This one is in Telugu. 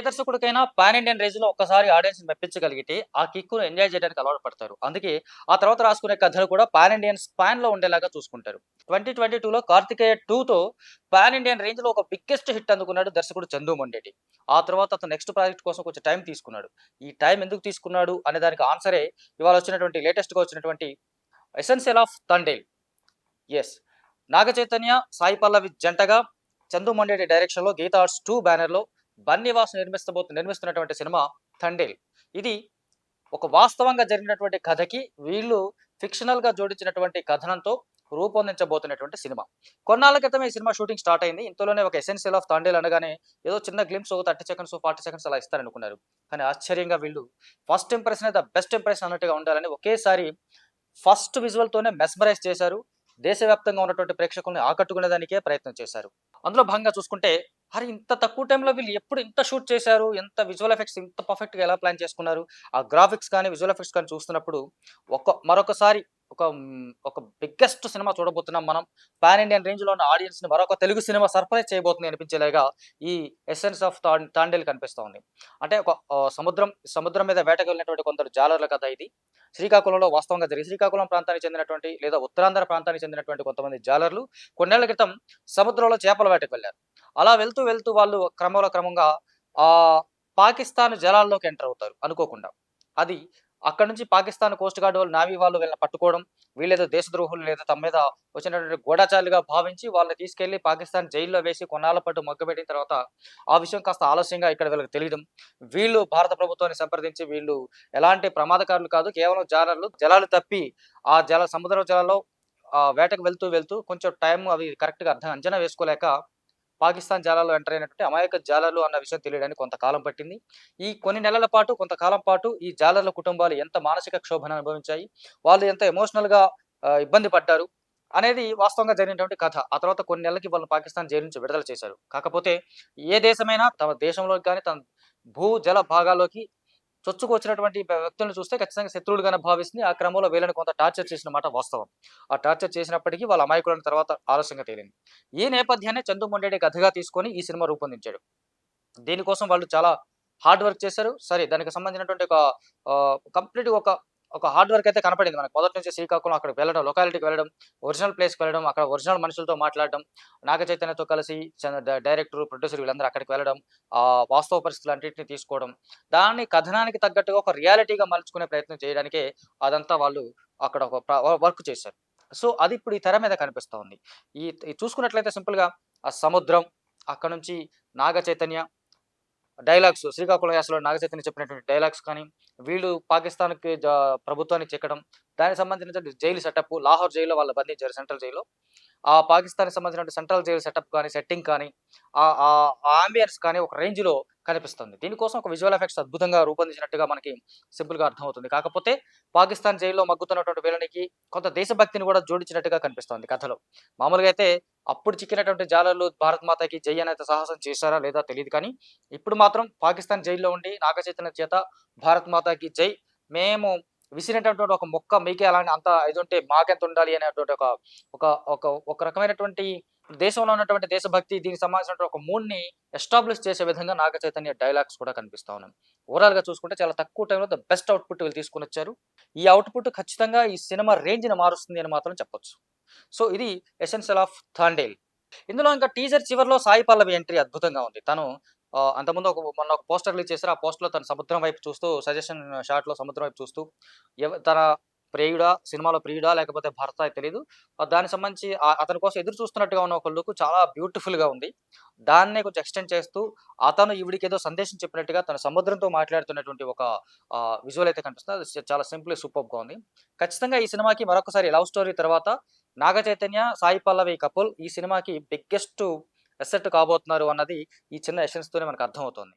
దర్శకుడికైనా పాన్ ఇండియన్ రేంజ్‌లో ఒక్కసారి ఆడియన్స్‌ని మెప్పించగలిగితే, ఆ కిక్కును ఎంజాయ్ చేయడానికి అలవాటు పడతారు. అందుకే ఆ తర్వాత రాసుకునే కథలు కూడా పాన్ ఇండియన్ స్పాన్‌లో ఉండేలాగా చూసుకుంటారు. 2022లో 'కార్తికేయ 2'తో పాన్ ఇండియన్ రేంజ్‌లో ఒక బిగ్గెస్ట్ హిట్ అందుకున్నాడు దర్శకుడు చందు మొండేటి. ఆ తర్వాత అతను నెక్స్ట్ ప్రాజెక్ట్ కోసం కొంచెం టైం తీసుకున్నాడు. ఈ టైం ఎందుకు తీసుకున్నాడు అనే దానికి ఆన్సరే ఇవాళ వచ్చినటువంటి లేటెస్ట్‌గా వచ్చినటువంటి 'essential of Thandel'. Yes. Naga Chaitanya, Sai Pallavi జంటగా చందు మొండేటి డైరెక్షన్‌లో గీతా ఆర్ట్స్ 2 బ్యానర్‌లో బన్నీవాస్ నిర్మిస్తున్నటువంటి సినిమా 'తండేల్'. ఇది ఒక వాస్తవంగా జరిగినటువంటి కథకి వీళ్ళు ఫిక్షనల్‌గా జోడించినటువంటి కథనంతో రూపొందించబోతున్నటువంటి సినిమా. కొన్నాళ్ళ క్రితమే ఈ సినిమా షూటింగ్ స్టార్ట్ అయింది. ఇంతలోనే ఒక ఎసెన్షియల్ ఆఫ్ తాండేల్ అనగానే ఏదో చిన్న గ్లింప్స్ ఒక 30 సెకండ్స్, 40 సెకండ్స్ అలా ఇస్తారనుకున్నారు. కానీ ఆశ్చర్యంగా వీళ్ళు ఫస్ట్ ఇంప్రెషనే ద బెస్ట్ ఇంప్రెషన్ అన్నట్టుగా ఉండాలని ఒకేసారి ఫస్ట్ విజువల్‌తోనే మెస్మరైజ్ చేశారు. దేశవ్యాప్తంగా ఉన్నటువంటి ప్రేక్షకుల్ని ఆకట్టుకునేదానికే ప్రయత్నం చేశారు. అందులో భాగంగా చూసుకుంటే, అరే! ఇంత తక్కువ టైంలో వీళ్ళు ఎప్పుడు ఇంత షూట్ చేశారు? ఎంత విజువల్ ఎఫెక్ట్స్ ఇంత పర్ఫెక్ట్‌గా ఎలా ప్లాన్ చేసుకున్నారు? ఆ గ్రాఫిక్స్ కానీ, విజువల్ ఎఫెక్ట్స్ కానీ చూస్తున్నప్పుడు మరొకసారి ఒక బిగ్గెస్ట్ సినిమా చూడబోతున్నాం మనం. పాన్ ఇండియన్ రేంజ్‌లో ఉన్న ఆడియన్స్‌ని మరొక తెలుగు సినిమా సర్ప్రైజ్ చేయబోతుంది అనిపించేలాగా ఈ ఎసెన్స్ ఆఫ్ తాండేల్ కనిపిస్తా ఉంది. అంటే సముద్రం మీద వేటకు వెళ్ళినటువంటి కొందరు జాలర్ల కథ ఇది. శ్రీకాకుళంలో వాస్తవంగా జరిగి శ్రీకాకుళం ప్రాంతానికి చెందినటువంటి లేదా ఉత్తరాంధ్ర ప్రాంతానికి చెందినటువంటి కొంతమంది జాలర్లు కొన్నేళ్ల క్రితం సముద్రంలో చేపల వేటకు వెళ్లారు. అలా వెళ్తూ వాళ్ళు క్రమంగా పాకిస్తాన్ జలాల్లోకి ఎంటర్ అవుతారు అనుకోకుండా. అది అక్కడి నుంచి పాకిస్తాన్ కోస్ట్ గార్డ్ వాళ్ళు, నావీ వాళ్ళు వీళ్ళని పట్టుకోవడం, వీళ్ళేదో దేశద్రోహులు లేదా తమ మీద వచ్చినటువంటి గూఢచారులుగా భావించి వాళ్ళని తీసుకెళ్లి పాకిస్తాన్ జైల్లో వేసి కొన్నాళ్ల పాటు మగ్గబెట్టిన తర్వాత ఆ విషయం కాస్త ఆలస్యంగా ఇక్కడ వీళ్ళకి తెలియడం. వీళ్ళు భారత ప్రభుత్వాన్ని సంప్రదించి వీళ్ళు ఎలాంటి ప్రమాదకారులు కాదు, కేవలం జాలర్లు. జలాలు తప్పి ఆ సముద్ర జలాల్లో వేటకు వెళ్తూ కొంచెం టైం అవి కరెక్ట్‌గా అంచనా వేసుకోలేక పాకిస్తాన్ జాలాల్లో ఎంటర్ అయినటువంటి అమాయక జాలర్లు అన్న విషయం తెలియడానికి కొంతకాలం పట్టింది. ఈ కొన్ని నెలల పాటు, కొంతకాలం పాటు ఈ జాలర్ల కుటుంబాలు ఎంత మానసిక క్షోభను అనుభవించాయి, వాళ్ళు ఎంత ఎమోషనల్‌గా ఇబ్బంది పడ్డారు అనేది వాస్తవంగా జరిగినటువంటి కథ. ఆ తర్వాత కొన్ని నెలలకి వాళ్ళని పాకిస్తాన్ జైలు నుంచి విడుదల చేశారు. కాకపోతే ఏ దేశమైనా తమ దేశంలోకి గాని, తన జల భాగాల్లోకి చొచ్చుకొచ్చినటువంటి వ్యక్తులను చూస్తే ఖచ్చితంగా శత్రువులుగానే భావిస్తుంది. ఆ క్రమంలో వీళ్ళని కొంత టార్చర్ చేసిన మాట వాస్తవం. ఆ టార్చర్ చేసినప్పటికీ వాళ్ళ అమాయకులని తర్వాత ఆలస్యంగా తేలింది. ఈ నేపథ్యాన్ని చందు మొండేటి కథగా తీసుకొని ఈ సినిమా రూపొందించాడు. దీనికోసం వాళ్ళు చాలా హార్డ్ వర్క్ చేశారు. సరే, దానికి సంబంధించినటువంటి కంప్లీట్‌గా ఒక హార్డ్ వర్క్ అయితే కనపడింది మనకు. మొదటి నుంచి శ్రీకాకుళం అక్కడికి వెళ్ళడం, లొకాలిటీకి వెళ్ళడం, ఒరిజినల్ ప్లేస్‌కి వెళ్ళడం, అక్కడ ఒరిజినల్ మనుషులతో మాట్లాడడం, నాగ చైతన్యతో కలిసి డైరెక్టర్, ప్రొడ్యూసర్ వీళ్ళందరూ అక్కడికి వెళ్ళడం, వాస్తవ పరిస్థితులన్నిటిని తీసుకోవడం, దాన్ని కథనానికి తగ్గట్టుగా ఒక రియాలిటీగా మలుచుకునే ప్రయత్నం చేయడానికే అదంతా వాళ్ళు అక్కడ వర్క్ చేశారు. సో, అది ఇప్పుడు ఈ తెర మీద కనిపిస్తా ఉంది. ఈ చూసుకున్నట్లయితే సింపుల్‌గా ఆ సముద్రం, అక్కడ నుంచి నాగ చైతన్య డైలాగ్స్, శ్రీకాకుళం యాసలో నాగచైతన్య చెప్పినటువంటి డైలాగ్స్ కానీ, వీళ్ళు పాకిస్తాన్‌కి ప్రభుత్వానికి చిక్కడం, దానికి సంబంధించిన జైలు సెటప్, లాహోర్ జైల్‌లో వాళ్ళు బంధించారు సెంట్రల్ జైల్‌లో. ఆ పాకిస్తాన్‌కి సంబంధించిన సెంట్రల్ జైల్ సెటప్ కానీ, సెట్టింగ్ కానీ, ఆహ్, ఆహ్, ఆ యాంబియన్స్ కానీ ఒక రేంజ్‌లో కనిపిస్తుంది. దీనికోసం ఒక విజువల్ ఎఫెక్ట్స్ అద్భుతంగా రూపొందించినట్టుగా మనకి సింపుల్‌గా అర్థమవుతుంది. కాకపోతే పాకిస్తాన్ జైల్‌లో మగ్గుతున్నటువంటి వీళ్ళనికి కొంత దేశభక్తిని కూడా జోడించినట్టుగా కనిపిస్తోంది కథలో. మామూలుగా అయితే అప్పుడు చిక్కినటువంటి జాలర్లు భారత్ మాతాకి జై అనేంత సాహసం చేశారా లేదా తెలీదు కానీ, ఇప్పుడు మాత్రం పాకిస్తాన్ జైల్‌లో ఉండి నాగ చైతన్య చేత భారత్ మాతాకి జై, మేము విసిరేటటువంటి ఒక మొక్క మీకే అలాంటి అంత ఇదుంటే మాకెంత ఉండాలి అనేటువంటి ఒక ఒక ఒక ఒక రకమైనటువంటి దేశంలో ఉన్నటువంటి దేశభక్తి, దీనికి సంబంధించినటువంటి ఒక మూడ్‌ని ఎస్టాబ్లిష్ చేసే విధంగా నాగ చైతన్య డైలాగ్స్ కూడా కనిపిస్తా ఉన్నాయి. ఓవరాల్‌గా చూసుకుంటే చాలా తక్కువ టైంలో ద బెస్ట్ ఔట్‌పుట్ వీళ్ళు తీసుకొనొచ్చారు. ఈ ఔట్‌పుట్ ఖచ్చితంగా ఈ సినిమా రేంజ్‌ని మారుస్తుంది అని మాత్రం చెప్పొచ్చు. సో, ఇది 'ఎసెన్షియల్ ఆఫ్ థాండేల్'. ఇందులో ఇంకా టీజర్ చివర్లో సాయి పల్లవి ఎంట్రీ అద్భుతంగా ఉంది. తను అంతకుముందు మొన్న ఒక పోస్టర్ రిలీజ్ చేసారు. ఆ పోస్టర్‌లో తను సముద్రం వైపు చూస్తూ సజెషన్ షాట్‌లో సముద్రం వైపు చూస్తూ తన ప్రియుడా, సినిమాలో ప్రియుడా లేకపోతే భర్త తెలీదు. దానికి సంబంధించి అతని కోసం ఎదురు చూస్తున్నట్టుగా ఉన్న ఒక లుక్ చాలా బ్యూటిఫుల్‌గా ఉంది. దాన్నే కొంచెం ఎక్స్‌టెండ్ చేస్తూ అతను ఈవిడికేదో సందేశం చెప్పినట్టుగా తను సముద్రంతో మాట్లాడుతున్నటువంటి ఒక విజువల్ అయితే కనిపిస్తుంది. అది చాలా సింపుల్ సూపర్బ్‌గా ఉంది. ఖచ్చితంగా ఈ సినిమాకి మరొకసారి లవ్ స్టోరీ తర్వాత నాగ చైతన్య, సాయి పల్లవి కపుల్ ఈ సినిమాకి బిగ్గెస్ట్ అసెట్ కాబోతున్నారు అన్నది ఈ చిన్న ఎసెన్స్‌తోనే మనకు అర్థమవుతోంది.